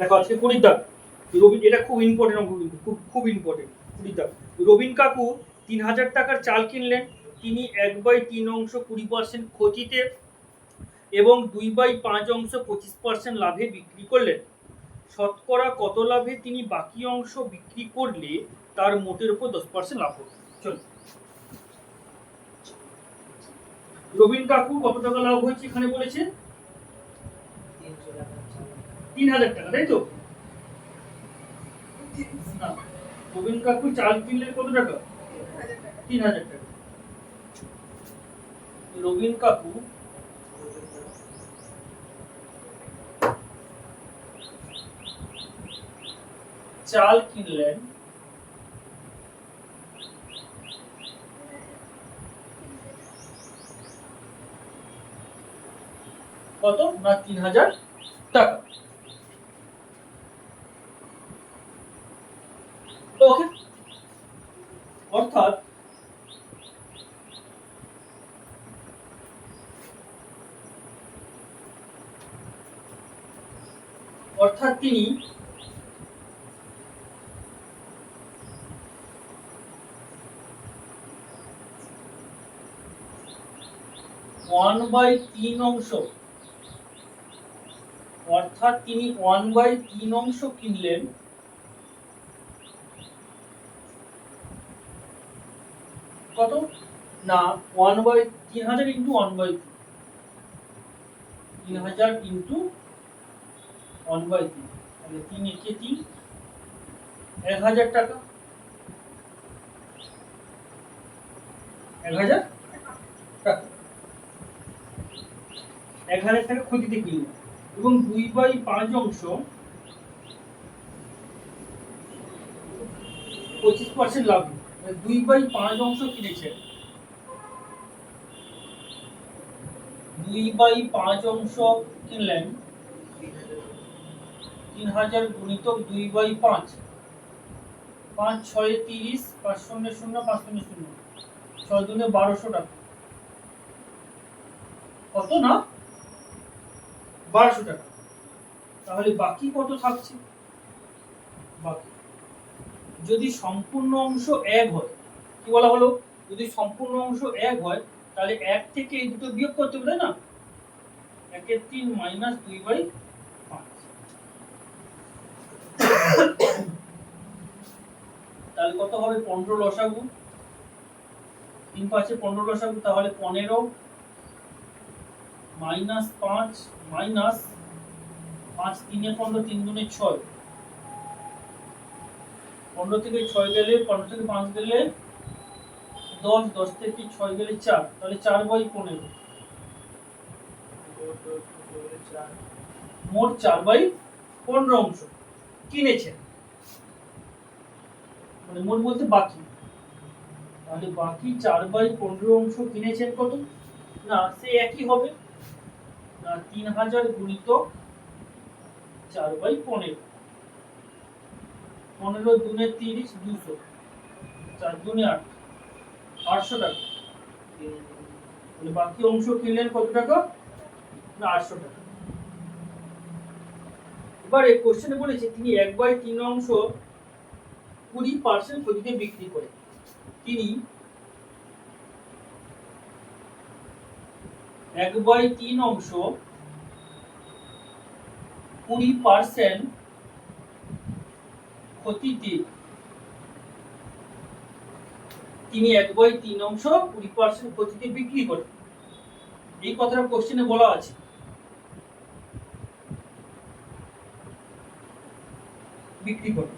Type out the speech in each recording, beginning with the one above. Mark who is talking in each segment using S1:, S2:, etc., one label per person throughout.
S1: দেখো আজকে কুড়ির দাগ রবিন, এটা খুব ইম্পর্টেন্ট অঙ্ক, কিন্তু খুব খুব ইম্পর্টেন্ট। কুড়ির দাগ রবিন কাকু 3000 টাকার চাল কিনলেন, তিনি 1/3 20% ক্ষতিতে এবং 2/5 25% লাভে বিক্রি করলেন। শতকরা কত লাভে তিনি বাকি অংশ বিক্রি করলে তার মোটের উপর 10% লাভ হবে। চলো, রবিন কাকু কত টাকা লাভ হয়েছে এখানে বলেছে 3000 টাকা, তাই তো? না, রবিন কাকু চাল কিনলেন কত টাকা? 3000 টাকা। রবিন কাকু চাল কিনলেন কত না 3000 টাকা। ওকে, অর্থাৎ তিনি 1/3 অংশ, অর্থাৎ তিনি 1/3 অংশ কিনলেন কত না 3000 ইন্টু 1/3, 3000 ইন্টু 1/3, তাহলে 3 একে 3, 1000 টাকা, 1000 টাকা, 1000 টাকা ক্ষতিতে কিনলেন এবং 2/5 অংশ 25% লাভ, 2/5 অংশ কিনেছেন, 2/5 অংশ কিনলেন 3000 গুণিতক 2/5, 5 6 30, 5 0 0 5 0 0, 6 দুনে 1200 টাকা, কত না 1200 টাকা। তাহলে বাকি কত থাকছে? বাকি যদি সম্পূর্ণ অংশ 1 হয়, কি বলা হলো, যদি সম্পূর্ণ অংশ 1 হয় তাহলে 1 থেকে এই দুটো বিয়োগ করতে হবে, তাই না? 1 এর 3 মাইনাস 2/5, তাহলে কত হবে 15 লসাগু, 3 5 15 লসাগু, তাহলে 15 মাইনাস 5 মাইনাস 5 3 এ 15, 3 দুনে 6, 15 থেকে 6 গেলে 15 থেকে 5 গেলে 10, 10 থেকে 6 গেলে 4, তাহলে 4/15, মোট 4/15 অংশ কিনেছেন, মানে মোট বলতে বাকি, তাহলে বাকি 4/15 অংশ কিনেছেন কত না সে একই হবে না 3000 গুণিতক 4/15, 15 দুনে 30, 200, 4 দুনে 8, 800 টাকা। তাহলে বাকি অংশ কিনলেন কত টাকা না 800 টাকা। এবার এই কোশ্চেনে বলেছে তিনি 1/3 অংশ 20% ক্ষতিতে বিক্রি করেন, তিনি 1/3 অংশ 20% ক্ষতিতে, তিনি 1/3 অংশ 20% ক্ষতিতে বিক্রি করেন, এই কথাটা কোশ্চেনে বলা আছে। বিক্রি করেন,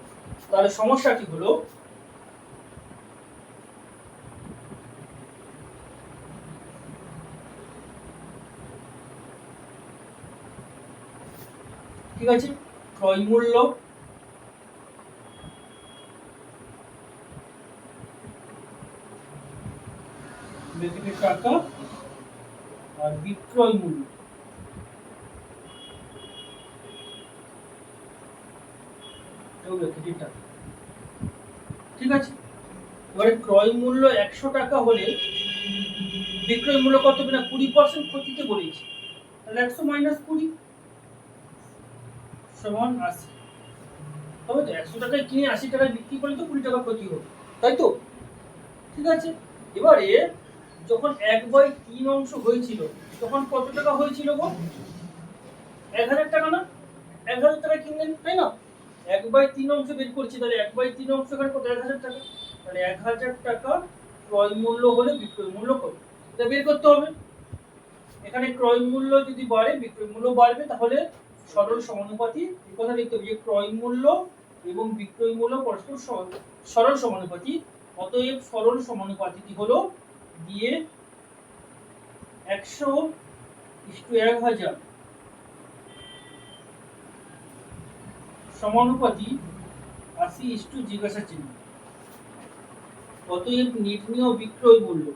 S1: তাহলে সমস্যাটি হলো ঠিক আছে, ক্রয় মূল্য টাকা আর বিক্রয় মূল্য, ঠিক আছে। এবারে ক্রয় মূল্য 100 টাকা হলে বিক্রয় মূল্য কত হবে না 20% ক্ষতিতে বলেছি, তাহলে 100 মাইনাস 20 সমান 80। তবে তো 100 টাকায় কিনে 80 টাকায় বিক্রি করলে তো 20 টাকা ক্ষতি হবে, তাই তো? ঠিক আছে, এবারে যখন 1/3 অংশ হয়েছিল তখন কত টাকা হয়েছিল গো? 1000 টাকা না? 1000 টাকা কিনলেন, তাই না? 1/3 অংশ বের করছি, তাহলে 1/3 অংশ এখানে কত? 1000 টাকা। তাহলে 1000 টাকা ক্রয় মূল্য হলে বিক্রয় মূল্য কত, এটা বের করতে হবে। এখানে ক্রয় মূল্য যদি বাড়ে বিক্রয় মূল্য বাড়বে, তাহলে সরল সমানুপাতি এই কথা লিখতে হবে যে ক্রয় মূল্য এবং বিক্রয় মূল্য পরস্পর সরল সমানুপাতি। অতএব সরল সমানুপাতিটি হলো দিয়ে 100:1000 সমানুপাতি 80 জিজ্ঞাসা চিহ্ন। অতএব নির্ণেয় বিক্রয় মূল্য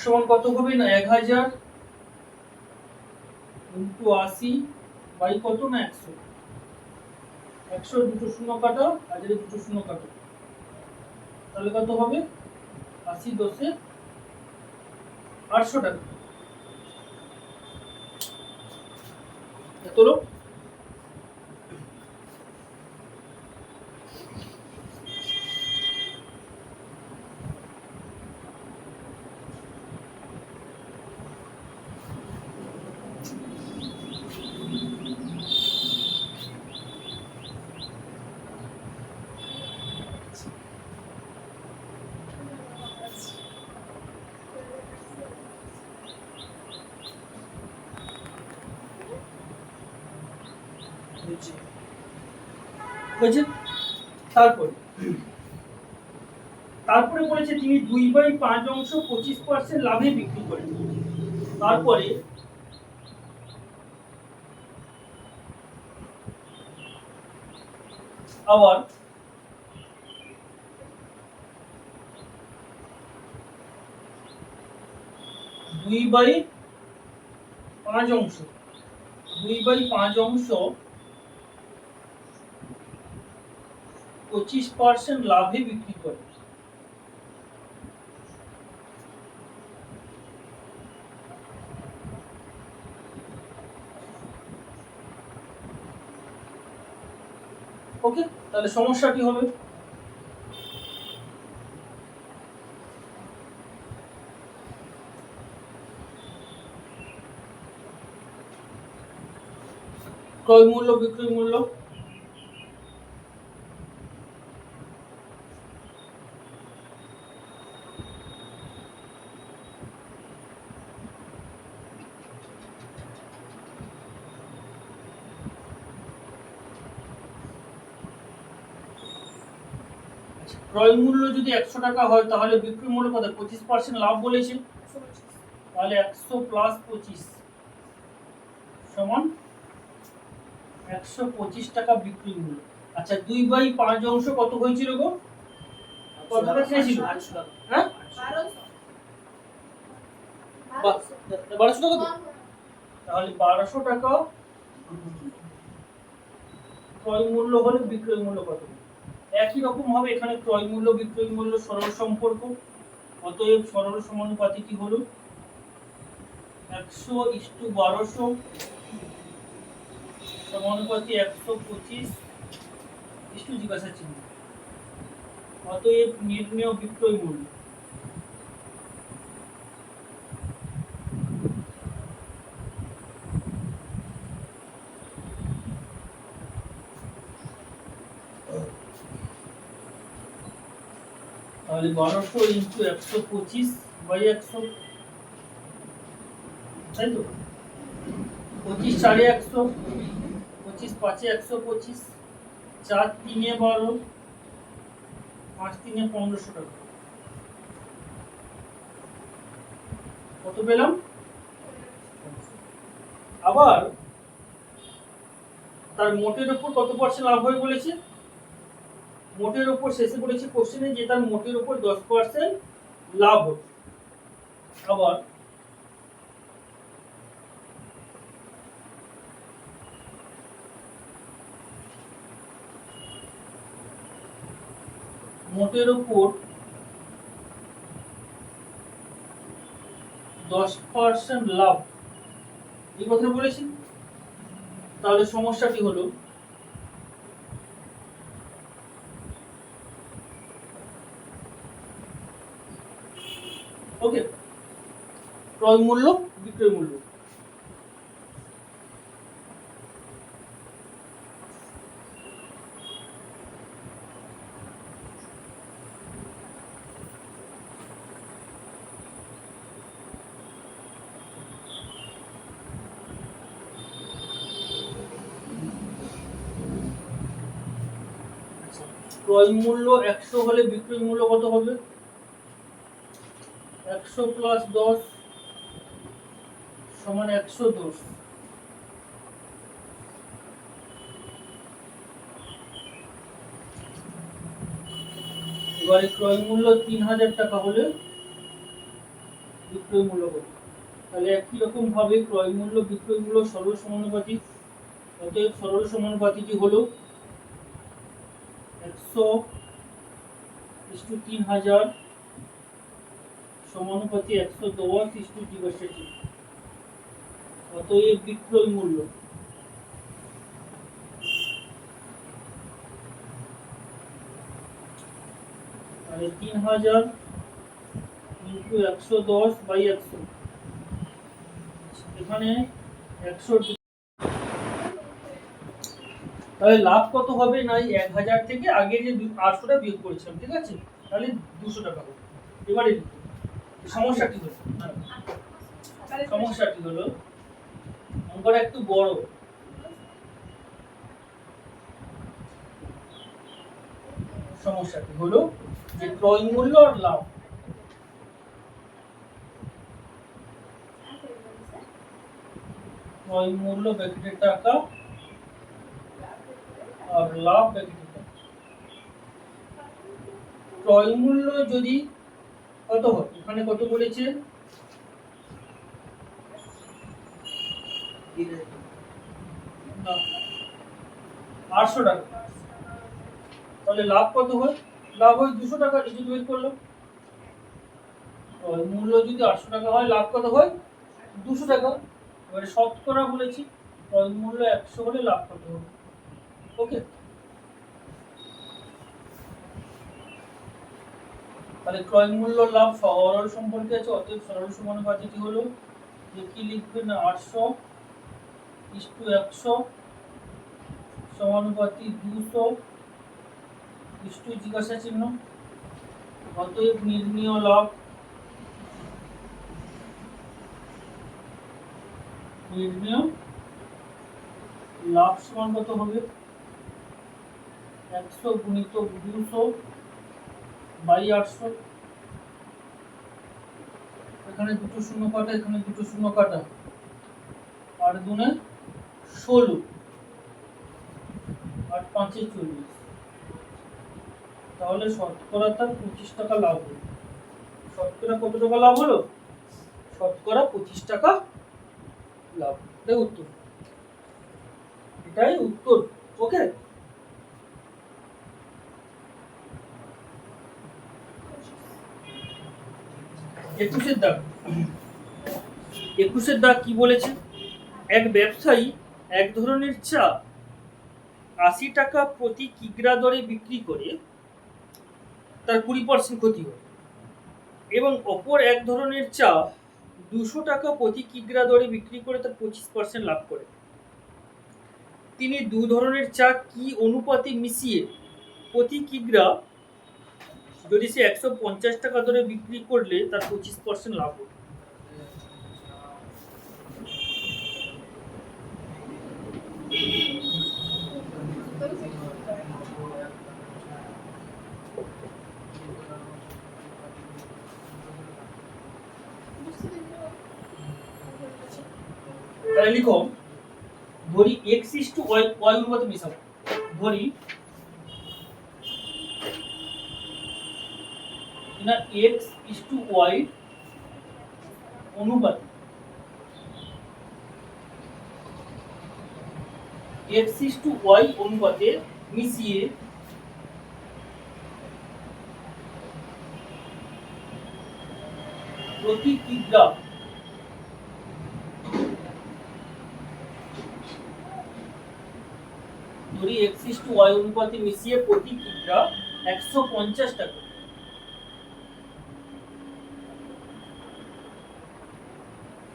S1: সমান কত হবে না? 1000 ইন্টু 80 বাই কত না 100। 100 দুটো শূন্য কাটো, 1000 দুটো শূন্য কাটো, তাহলে কত হবে? 80 10 800 টাকা। এত লোক হয়েছে। তারপরে বলেছে তিনি 2/5 অংশ 25% লাভে বিক্রি করেন। তারপরে আবার 2/5 অংশ 25% লাভে বিক্রি করে। ওকে, তাহলে সমস্যা কি হবে? ক্রয় মূল্য বিক্রয় মূল্য ক্রয় মূল্য যদি 100 টাকা হয় তাহলে বিক্রয় মূল্য কত? 25% লাভ বলেছে, তাহলে 100 প্লাস 25 সমান 125 টাকা বিক্রয় মূল্য। আচ্ছা 2/5 অংশ কত হয়েছিল গো? কত টাকা ছিল? হ্যাঁ 1200 টাকা। তাহলে 1200 টাকা ক্রয় মূল্য হলে বিক্রয় মূল্য কত? একই রকম ভাবে এখানে ক্রয় মূল্য বিক্রয় মূল্য সরল সম্পর্ক। অতএব সরল সমানুপাতিটি হলো 100:1200 সমানুপাতি 125 জিজ্ঞাসা চিহ্ন। অতএব নির্ণেয় বিক্রয় মূল্য তাহলে 1200 ইন্টু 125 বাই 100, তাই তো? 25 4 100, 25 5 125, 4 3 12, 5 3 1500 টাকা। কত পেলাম? আবার তার মোটের উপর কত পার্সেন্ট লাভ হয় বলেছে? মোটের উপর শেষে বলেছে কোশ্চেনে যে তার মোটের উপর 10% লাভ হবে। আবার মোটের উপর 10% লাভ, এই কথা বলেছি। তাহলে সমস্যাটি হলো ওকে, ক্রয় মূল্য বিক্রয় মূল্য। ক্রয় মূল্য 100 হলে বিক্রয় মূল্য কত হবে? 100 প্লাস 10 সমান 110। এবারে ক্রয় মূল্য 3000 টাকা হলে বিক্রয় মূল্য কত? তাহলে একই রকম ভাবে ক্রয় মূল্য বিক্রয় মূল্য সরল সমানুপাতিক। অতএব সরল সমানুপাতিকটি হলো 100:3000 সমানুপাতি 110:62। অতএব বিক্রয় মূল্য তাহলে 3000 ইন্টু 110/100, এখানে 100। তাহলে লাভ কত হবে? না 1000 থেকে আগে যে 800টা বিয়োগ করেছিলাম, ঠিক আছে, তাহলে 200 টাকা হবে। এবারে সমস্যাটি হলো অঙ্কটা একটু বড়। সমস্যাটি হলো যে ক্রয় মূল্য আর লাভ, ক্রয় মূল্য ব্র্যাকেটের টাকা আর লাভ ব্র্যাকেটের টাকা। ক্রয় মূল্য যদি কত হয়, এখানে কত বলেছে? 800 টাকা। তাহলে লাভ কত হয়? লাভ হয় 200 টাকা। এই যে বের করলাম, ক্রয় মূল্য যদি 800 টাকা হয়, লাভ কত হয়? 200 টাকা। এবারে শতকরা বলেছি, ক্রয় মূল্য 100 হলে লাভ কত হবে? ওকে, তাহলে ক্রয় মূল্য লাভ সরল সম্পর্কে আছে। অতএব সরল সমানুপাতিকটি হলো যে কি লিখবেন না 800:100 সমানুপাতি 200 জিজ্ঞাসা চিহ্ন। অতএব নির্ণীয় লাভ সমান কত হবে? 100 গুণিতক 200/800। এখানে দুটো শূন্য কাটা, এখানে দুটো শূন্য কাটা, আর দুনে 16, আর 5 40। তাহলে শতকরা তার 25 টাকা লাভ হলো। শতকরা কত টাকা লাভ হলো? শতকরা 25 টাকা লাভ। এটাই উত্তর। ওকে, একুশের দাগ কি বলেছে? এক ব্যবসায়ী এক ধরনের চা 80 টাকা প্রতি কিগ্রা দরে বিক্রি করে তার 20% ক্ষতি হয়, এবং অপর এক ধরনের চা 200 টাকা প্রতি কিগ্রা দরে বিক্রি করে তার 25% লাভ করে। তিনি দু ধরনের চা কি অনুপাতে মিশিয়ে প্রতি কিগ্রা যদি সে 150 টাকা দরে বিক্রি করলে তার 25% লাভ হবে। তাহলে লিখো, ধরি x:y অনুপাতে মিশাবো। ধরি না x:y অনুপাতে, x:y অনুপাতে মিশিয়ে প্রতি কিগ্রা ধরি x/y অনুপাতে মিশিয়ে প্রতি কিগ্রা 150 টাকা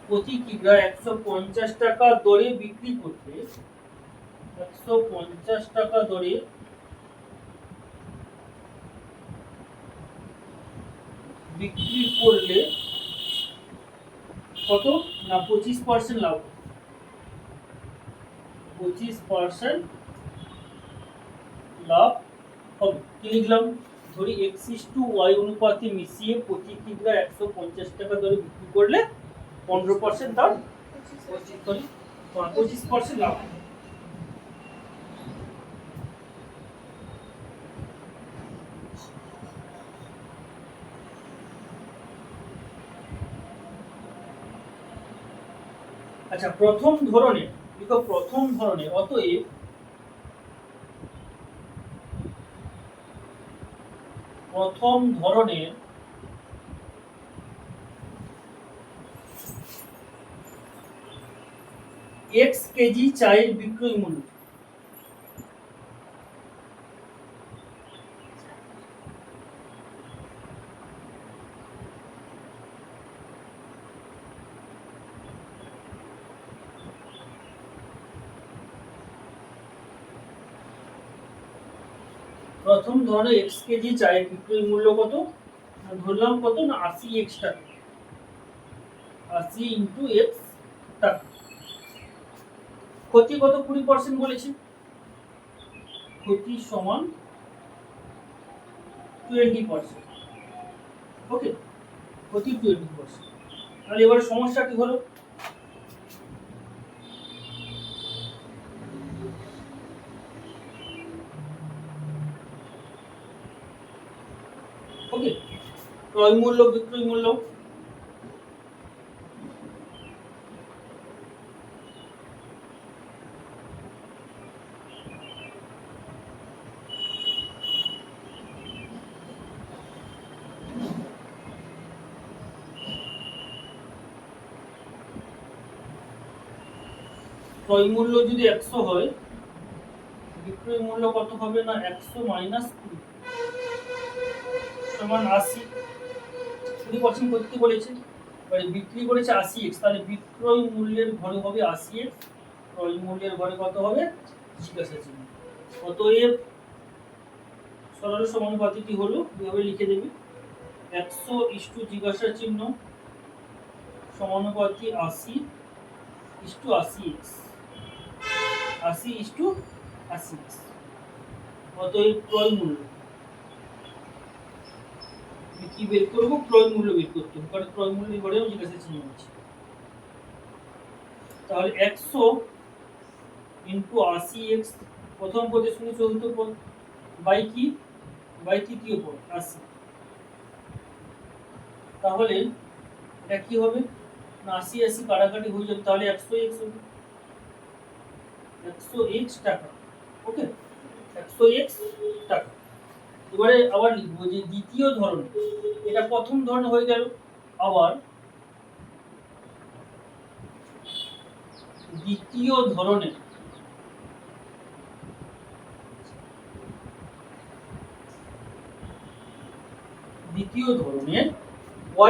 S1: প্রতি কিগ্রা 150 টাকা দরে বিক্রি করতে 150 টাকা দরে বিক্রি করলে কত না 25% লাভ 25% লাভ হবে। কি লিখলাম ধরি x/y অনুপাতে মিশিয়ে প্রতি কিগ্রা 150 টাকা দরে বিক্রি করলে 15% দাম 25% লাভ। আচ্ছা প্রথম ধরনের দেখো প্রথম ধরনের অতএব প্রথম ধরনের x কেজি চায়ের বিক্রয় মূল্য প্রথম ধরনের x কেজি চায়ের বিক্রয় মূল্য কত ধরলাম কত না 80x টাকা 80 ইনটু x টাকা ক্ষতি কত 20% বলেছি ক্ষতি সমান 20%। ওকে ক্ষতি 20%। তাহলে এবারে সমস্যা কি হলো ওকে ক্রয় মূল্য বিক্রয় মূল্য ক্রয় মূল্য যদি 100 হয় বিক্রয় মূল্য কত হবে না 100 মাইনাস 20 সমান 80 20% করতে বলেছে এবারে বিক্রি করেছে 80x তাহলে বিক্রয় মূল্যের ঘরে হবে 80x ক্রয় মূল্যের ঘরে কত হবে জিজ্ঞাসা চিহ্ন। অতএব সরল সমানুপাতিটি হলো এভাবে লিখে দেবে 100 ইস্টু জিজ্ঞাসা চিহ্ন সমানুপাতি 80 ইস্টু 80x 80 ইস্টু 80x। অতএব ক্রয় মূল্য কি বের করব ক্রয় মূল্য বের করতে হবে কারণ ক্রয় মূল্যের ঘরেও জিজ্ঞাসা চিহ্ন আছে। তাহলে 100 ইনটু 80x প্রথম পদে শুনে চতুর্থ পদ বাই কি বাই তৃতীয় পদ 80 তাহলে এটা কি হবে না 80 80 কাটাকাটি হয়ে যাবে তাহলে 100x হবে 100x টাকা ওকে 100x টাকা। এবারে আবার লিখবো যে দ্বিতীয় ধরনের এটা প্রথম ধরনের হয়ে গেল আবার দ্বিতীয় ধরনের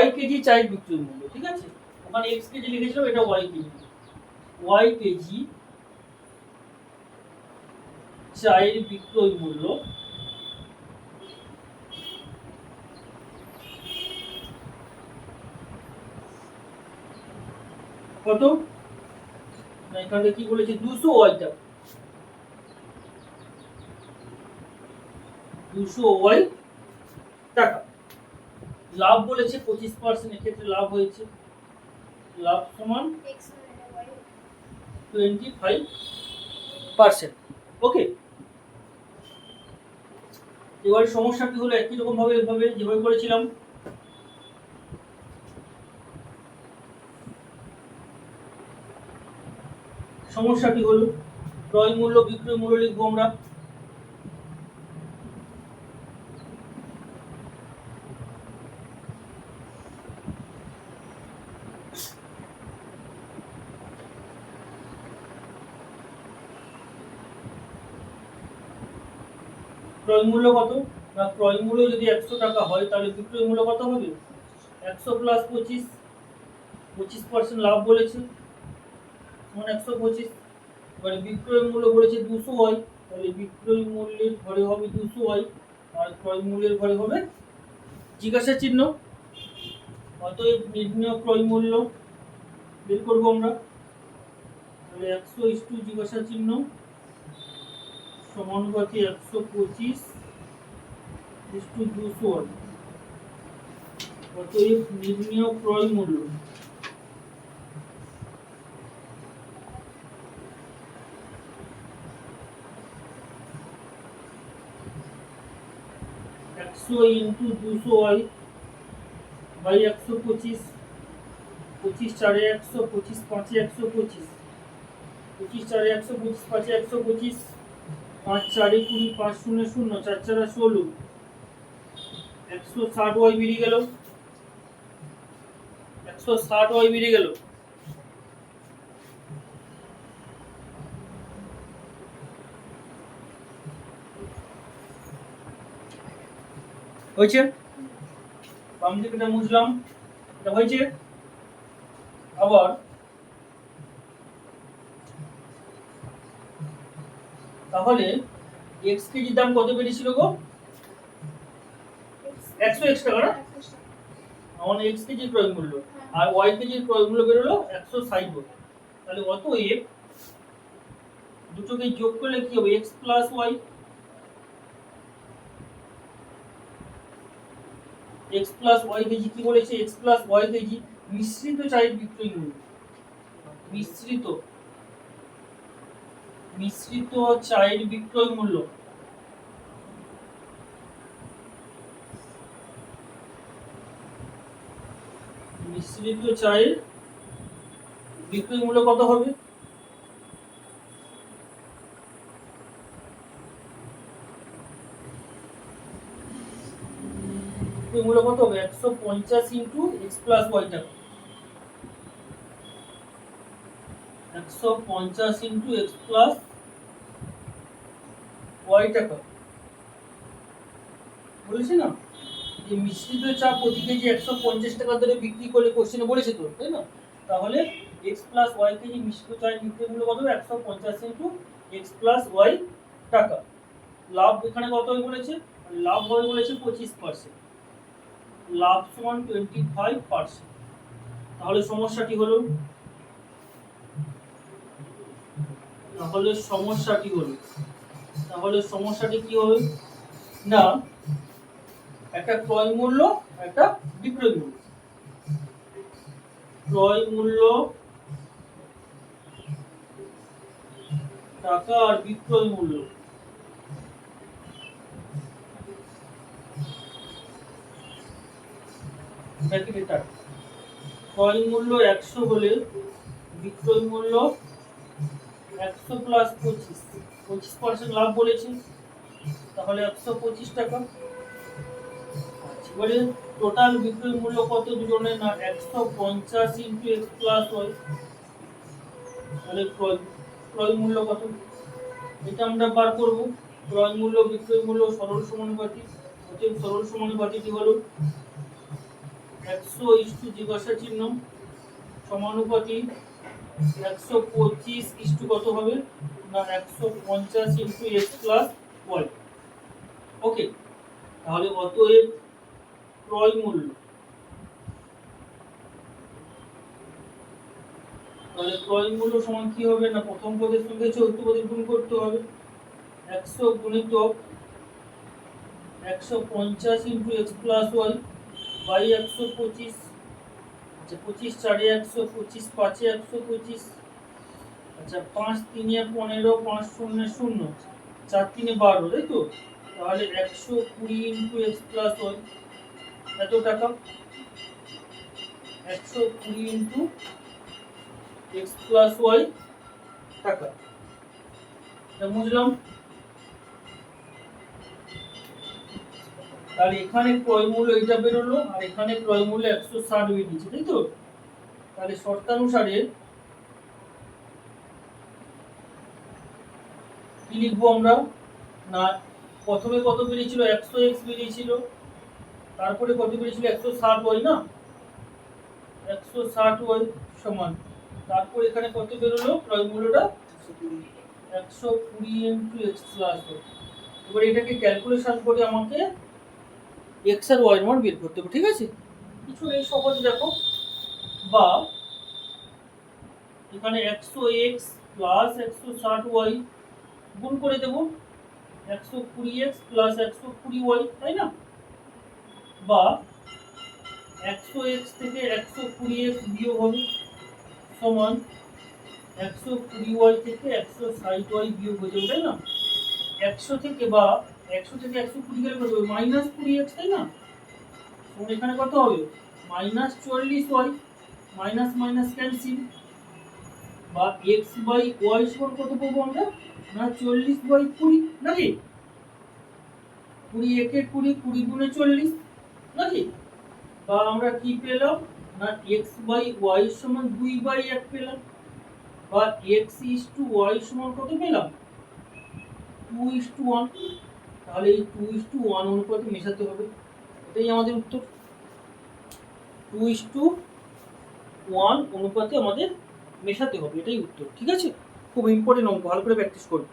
S1: y কেজি চায়ের বিক্রয় মূল্য ঠিক আছে ওখানে x কেজি লিখেছিলাম এটা y কেজি y কেজি চায়ের বিক্রয় মূল্য কত না এখানে কি বলেছে 200 y টাকা 200 y টাকা লাভ বলেছে 25% এক্ষেত্রে লাভ হয়েছে লাভ সমান 25%। ওকে এবারে সমস্যাটি হলো একই রকম ভাবে এভাবে যেভাবে করেছিলাম সমস্যাটি হলো ক্রয় মূল্য বিক্রয় মূল্য লিখবো আমরা ক্রয় মূল্য কত না, ক্রয় মূল্য যদি 100 টাকা হয় তাহলে বিক্রয় মূল্য কত হবে 100 প্লাস 25, 25% লাভ বলেছে মানে 125। এবারে বিক্রয় মূল্য বলেছে 200 হয়, তাহলে বিক্রয় মূল্যের ঘরে হবে 200 হয় আর ক্রয় মূল্যের ঘরে হবে জিজ্ঞাসা চিহ্ন। অতএব নির্ণয় ক্রয় মূল্য বের করবো আমরা। তাহলে 100 জিজ্ঞাসা চিহ্ন সমানুপাতি 125 200 হয়। অতএব নির্ণয় ক্রয় মূল্য ইন্টু 200 হয় বাই 125, 25 4 100, 25 5 125, 25 4 100, 25 5 125, 5 4 20, 5 0 0, 4 4 16, 160 ওয়াই বেরিয়ে গেল, 160 ওয়াই বেরিয়ে গেল। হয়েছে, বাম দিকটা মুছলাম, এটা হয়েছে। আবার তাহলে x কেজির দাম কত বেরিয়েছিল গো 100 টাকা না, আমার x কেজির ক্রয় মূল্য আর y কেজির ক্রয় মূল্য বেরোলো 160। তাহলে অতএব দুটোকে যোগ করলে কি হবে x plus y, x plus y KG কি বলেছে x প্লাস y কেজি মিশ্রিত চায়ের বিক্রয় মূল্য, মিশ্রিত চায়ের বিক্রয় মূল্য, মিশ্রিত চায়ের বিক্রয় মূল্য কত হবে মূল্য কত হবে 150 ইন্টু এক্স প্লাস ওয়াই টাকা, 150 ইন্টু এক্স প্লাস ওয়াই টাকা। বলেছি না যে মিশ্রিত চা প্রতি কেজি 150 টাকা ধরে বিক্রি করে কোশ্চেনে বলেছে তো, তাই না? তাহলে এক্স প্লাস ওয়াই কেজি মিশ্রিত চায়ের বিক্রয় মূল্য কত হবে 150 ইন্টু এক্স প্লাস ওয়াই টাকা। লাভ এখানে কত হবে বলেছে, লাভ হবে বলেছে 25%, লাভ সমান 25%। তাহলে সমস্যাটি হলো, তাহলে সমস্যাটি কি হবে না একটা ক্রয় মূল্য একটা বিক্রয় মূল্য, ক্রয় মূল্য টাকা আর বিক্রয় মূল্য ক্রয় মূল্য 100 হলে বিক্রয় মূল্য 100 প্লাস 25% লাভ বলেছে, তাহলে 125 টাকা। এবারে টোটাল বিক্রয় মূল্য কত দুজনের না 150 ইন্টু এক্স প্লাস ওয়াই, তাহলে ক্রয় মূল্য কত এটা আমরা বার করব। ক্রয় মূল্য বিক্রয় মূল্য সরল সমানুপাতিক, অতএব সরল সমানুপাতিকটি হলো 100 ইস্টু জিজ্ঞাসা চিহ্ন সমানুপাতিক 125 ইস্টু কত হবে না 150 ইন্টু এক্স প্লাস ওয়াই। ওকে, তাহলে অতএব ক্রয় মূল্য, তাহলে ক্রয় মূল্য সমান কি হবে না প্রথম পদের সঙ্গে চতুর্থ পদের গুণ করতে হবে, 100 গুণিতক 150 into x plus y by 125, আচ্ছা 25 4 100, 25 5 125, আচ্ছা 5 3 15, 5 0 0, 4 3 12, তাই তো? তাহলে 120 ইন্টু এক্স প্লাস ওয়াই এত টাকা, 120 ইন্টু এক্স প্লাস ওয়াই টাকা, এটা বুঝলাম। তাহলে এখানে ক্রয় মূল্য এটা বেরোলো আর এখানে ক্রয় মূল্য 160 বেরিয়েছে, তাই তো? তাহলে শর্তানুসারে কি লিখবো আমরা না প্রথমে কত বেরিয়েছিল 100x বেরিয়েছিল, তারপরে কত বেরিয়েছিল 160y না, 160y সমান, তারপর এখানে কত বেরোলো ক্রয় মূল্যটা 120 ইন্টু x প্লাস y। এবার এটাকে ক্যালকুলেশন করে আমাকে x আর y এর মান বের করতে হবে, ঠিক আছে? কিছু এই সহজ দেখো, বা এখানে 100x প্লাস 160y গুণ করে দেব 120x প্লাস 120y, তাই না? বা 100x থেকে 120x বিয়োগ হবে সমান 120y থেকে 160y বিয়োগ হয়ে যাবে, তাই না? 100 থেকে বা 100 থেকে 120 গেলে কত হবে মাইনাস 20x, তাই না? এবং এখানে কত হবে minus 40y, minus minus cancel, বা x বাই y সমান কত পাবো আমরা না 40/20 নাকি, 20 একে 20, 20 গুণে 40 নাকি, বা আমরা কি পেলাম না x বাই y সমান 2/1 পেলাম, বা x is to y সমান কত পেলাম 2:1। তাহলে এই 2:1 অনুপাতে মেশাতে হবে, এটাই আমাদের উত্তর। 2:1 অনুপাতে আমাদের মেশাতে হবে, এটাই উত্তর, ঠিক আছে? খুব ইম্পর্টেন্ট অঙ্ক, ভালো করে প্র্যাকটিস করবে।